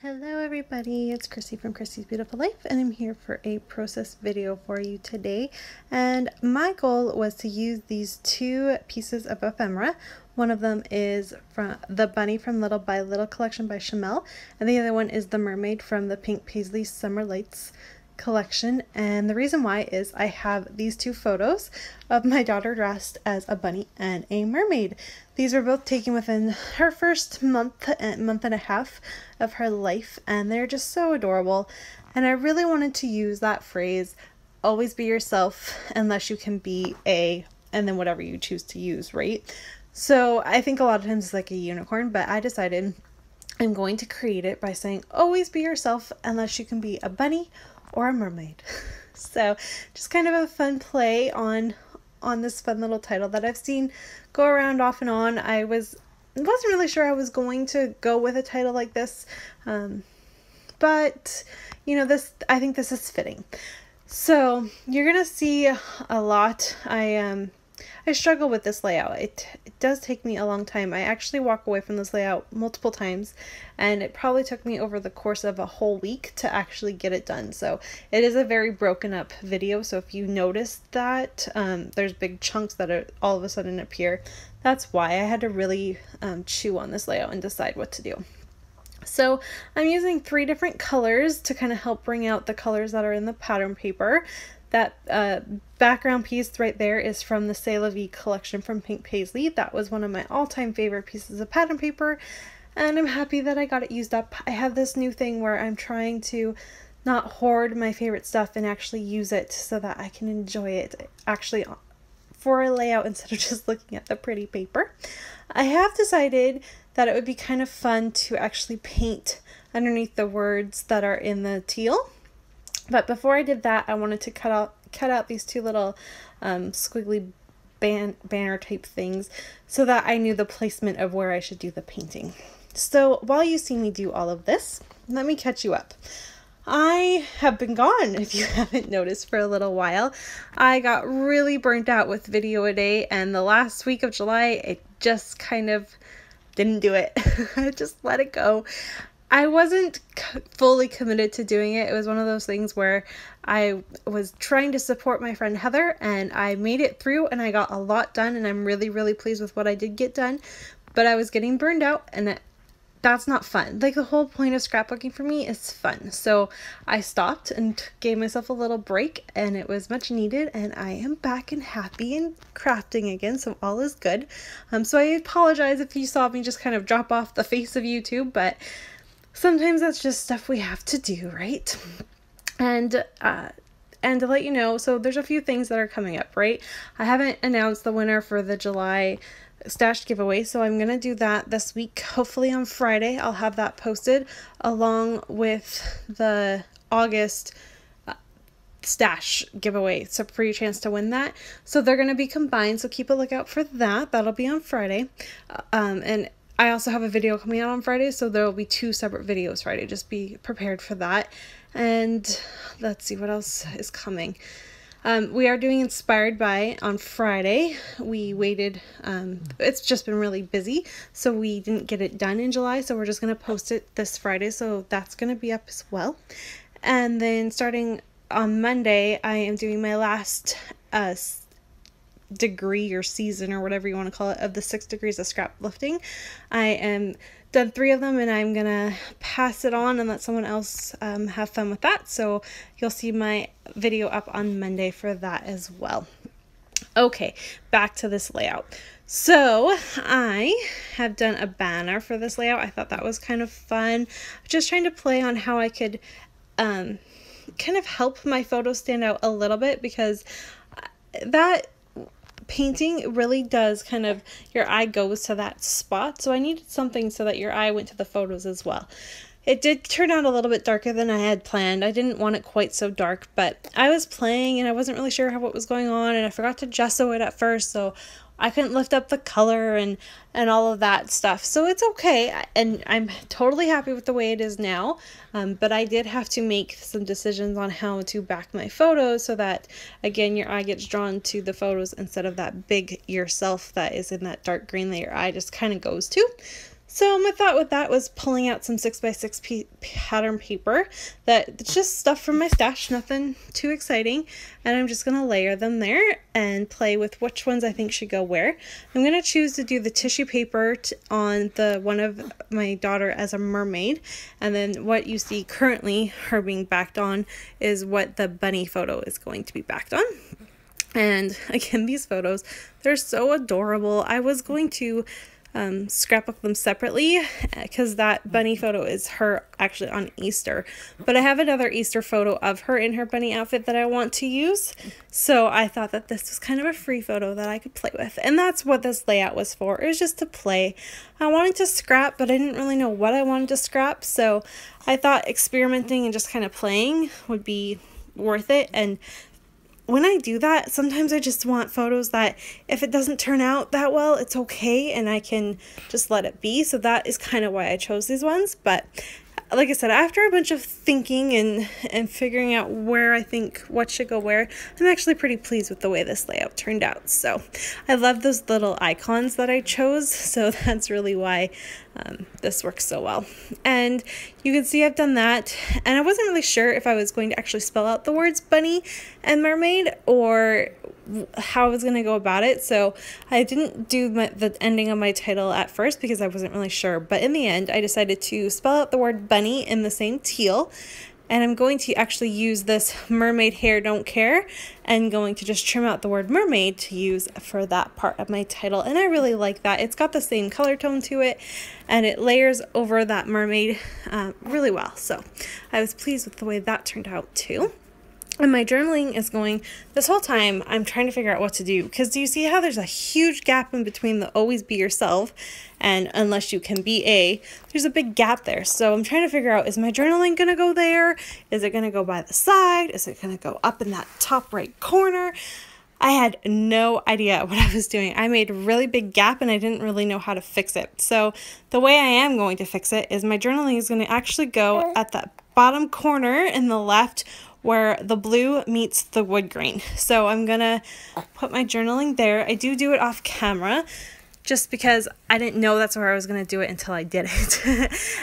Hello everybody, it's Christy from Christy's Beautiful Life, and I'm here for a process video for you today. And my goal was to use these two pieces of ephemera. One of them is from the Bunny from Little by Little collection by Chamel, and the other one is the Mermaid from the Pink Paisley Summer Lights collection. And the reason why is I have these two photos of my daughter dressed as a bunny and a mermaid. These were both taken within her first month and a half of her life, and they're just so adorable. And I really wanted to use that phrase, always be yourself unless you can be a, and then whatever you choose to use, right? So I think a lot of times it's like a unicorn, but I decided I'm going to create it by saying always be yourself unless you can be a bunny or a mermaid. So just kind of a fun play on this fun little title that I've seen go around off and on. I wasn't really sure I was going to go with a title like this, but you know, I think this is fitting. So you're gonna see a lot. I struggle with this layout. It does take me a long time. I actually walk away from this layout multiple times, and it probably took me over the course of a whole week to actually get it done. So it is a very broken up video. So if you notice that there's big chunks that are all of a sudden appear, that's why I had to really chew on this layout and decide what to do. So I'm using 3 different colors to kind of help bring out the colors that are in the pattern paper. That background piece right there is from the C'est La Vie collection from Pink Paisley. That was one of my all-time favorite pieces of pattern paper, and I'm happy that I got it used up. I have this new thing where I'm trying to not hoard my favorite stuff and actually use it so that I can enjoy it actually for a layout instead of just looking at the pretty paper. I have decided that it would be kind of fun to actually paint underneath the words that are in the teal. But before I did that, I wanted to cut out these 2 little squiggly banner type things so that I knew the placement of where I should do the painting. So while you see me do all of this, let me catch you up. I have been gone, if you haven't noticed, for a little while. I got really burnt out with video a day, and the last week of July, it just kind of didn't do it. I just let it go. I wasn't fully committed to doing it. It was one of those things where I was trying to support my friend Heather, and I made it through and I got a lot done, and I'm really, really pleased with what I did get done. But I was getting burned out, and that's not fun. Like, the whole point of scrapbooking for me is fun. So I stopped and gave myself a little break, and it was much needed, and I am back and happy and crafting again, so all is good. So I apologize if you saw me just kind of drop off the face of YouTube, but sometimes that's just stuff we have to do, right? And to let you know, so there's a few things that are coming up, right? I haven't announced the winner for the July stash giveaway, so I'm gonna do that this week. Hopefully on Friday I'll have that posted along with the August stash giveaway, so for your chance to win that. So they're gonna be combined, so keep a lookout for that. That'll be on Friday. And I also have a video coming out on Friday, so there will be 2 separate videos Friday. Just be prepared for that. And let's see what else is coming. We are doing Inspired By on Friday. We waited, it's just been really busy, so we didn't get it done in July, so we're just going to post it this Friday, so that's going to be up as well. And then starting on Monday, I am doing my last degree or season or whatever you want to call it of the 6 degrees of scrap lifting. I am done 3 of them, and I'm gonna pass it on and let someone else have fun with that. So you'll see my video up on Monday for that as well. Okay, back to this layout. So I have done a banner for this layout. I thought that was kind of fun. Just trying to play on how I could kind of help my photos stand out a little bit, because that painting really does kind of, your eye goes to that spot. So I needed something so that your eye went to the photos as well. It did turn out a little bit darker than I had planned. I didn't want it quite so dark, but I was playing and I wasn't really sure what was going on, and I forgot to gesso it at first, so I couldn't lift up the color and all of that stuff. So it's okay, and I'm totally happy with the way it is now, but I did have to make some decisions on how to back my photos so that, again, your eye gets drawn to the photos instead of that big yourself that is in that dark green that your eye just kind of goes to. So my thought with that was pulling out some 6x6 pattern paper that it's just stuff from my stash, nothing too exciting, and I'm just going to layer them there and play with which ones I think should go where. I'm going to choose to do the tissue paper on the one of my daughter as a mermaid, and then what you see currently her being backed on is what the bunny photo is going to be backed on. And again, these photos, they're so adorable. I was going to scrapbook them separately because that bunny photo is her actually on Easter, but I have another Easter photo of her in her bunny outfit that I want to use, so I thought that this was kind of a free photo that I could play with, and that's what this layout was for. It was just to play. I wanted to scrap, but I didn't really know what I wanted to scrap, so I thought experimenting and just kind of playing would be worth it. And when I do that, sometimes I just want photos that if it doesn't turn out that well, it's okay and I can just let it be. So that is kind of why I chose these ones. But like I said, after a bunch of thinking and figuring out where I think what should go where, I'm actually pretty pleased with the way this layout turned out. So I love those little icons that I chose, so that's really why this works so well. And you can see I've done that, and I wasn't really sure if I was going to actually spell out the words bunny and mermaid or how I was going to go about it, so I didn't do the ending of my title at first because I wasn't really sure, but in the end I decided to spell out the word bunny in the same teal, and I'm going to actually use this mermaid hair don't care and going to just trim out the word mermaid to use for that part of my title, and I really like that. It's got the same color tone to it and it layers over that mermaid really well, so I was pleased with the way that turned out too. And my journaling is going, this whole time I'm trying to figure out what to do, because do you see how there's a huge gap in between the always be yourself and unless you can be a, there's a big gap there. So I'm trying to figure out, is my journaling going to go there? Is it going to go by the side? Is it going to go up in that top right corner? I had no idea what I was doing. I made a really big gap and I didn't really know how to fix it. So the way I am going to fix it is my journaling is going to actually go at that bottom corner in the left where the blue meets the wood grain. So I'm gonna put my journaling there. I do it off camera just because I didn't know that's where I was gonna do it until I did it.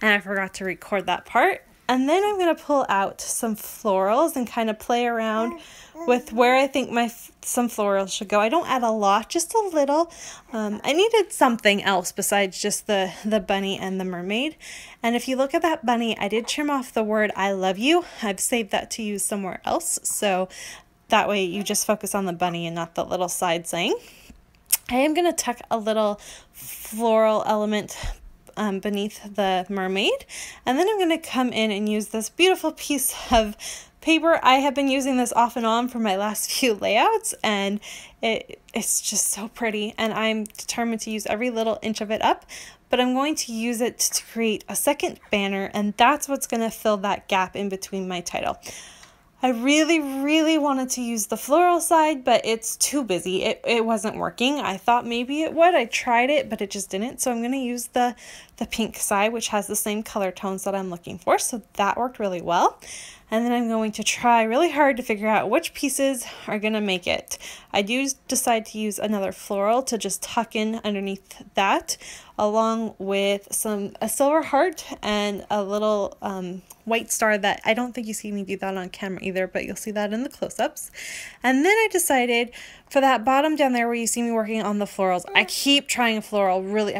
And I forgot to record that part. And then I'm gonna pull out some florals and kind of play around with where I think some florals should go. I don't add a lot, just a little. I needed something else besides just the bunny and the mermaid. And if you look at that bunny, I did trim off the word I love you. I've saved that to use somewhere else, so that way you just focus on the bunny and not the little side saying. I am going to tuck a little floral element beneath the mermaid, and then I'm going to come in and use this beautiful piece of paper. I have been using this off and on for my last few layouts, and it's just so pretty, and I'm determined to use every little inch of it up, but I'm going to use it to create a second banner, and that's what's going to fill that gap in between my title. I really wanted to use the floral side, but it's too busy. It wasn't working. I thought maybe it would. I tried it, but it just didn't. So I'm going to use the pink side, which has the same color tones that I'm looking for. So that worked really well. And then I'm going to try really hard to figure out which pieces are going to make it. I do decide to use another floral to just tuck in underneath that, along with a silver heart and a little white star that I don't think you see me do that on camera either, but you'll see that in the close-ups. And then I decided for that bottom down there where you see me working on the florals, I keep trying a floral. Really,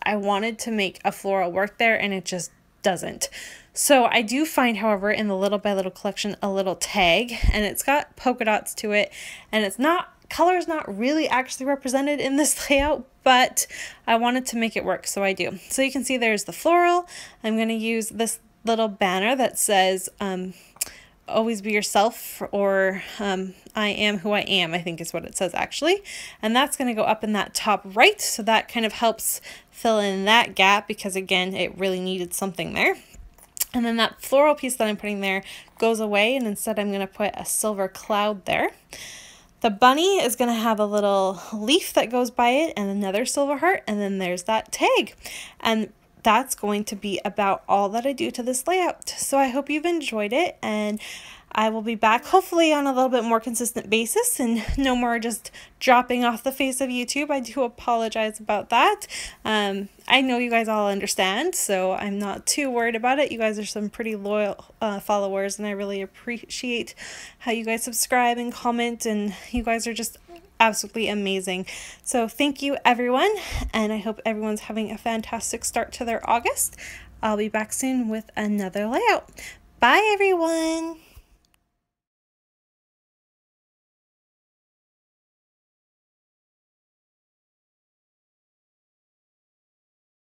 I wanted to make a floral work there, and it just doesn't. So I do find, however, in the Little by Little collection, a little tag, and it's got polka dots to it, and color is not really actually represented in this layout, but I wanted to make it work, so I do. So you can see there's the floral. I'm going to use this little banner that says always be yourself, or I am who I am, I think is what it says actually, and that's going to go up in that top right, so that kind of helps fill in that gap, because again, it really needed something there. And then that floral piece that I'm putting there goes away, and instead I'm going to put a silver cloud there. The bunny is going to have a little leaf that goes by it and another silver heart, and then there's that tag. And that's going to be about all that I do to this layout. So I hope you've enjoyed it, and I will be back hopefully on a little bit more consistent basis and no more just dropping off the face of YouTube. I do apologize about that. I know you guys all understand, so I'm not too worried about it. You guys are some pretty loyal followers, and I really appreciate how you guys subscribe and comment, and you guys are just absolutely amazing. So thank you, everyone, and I hope everyone's having a fantastic start to their August. I'll be back soon with another layout. Bye, everyone!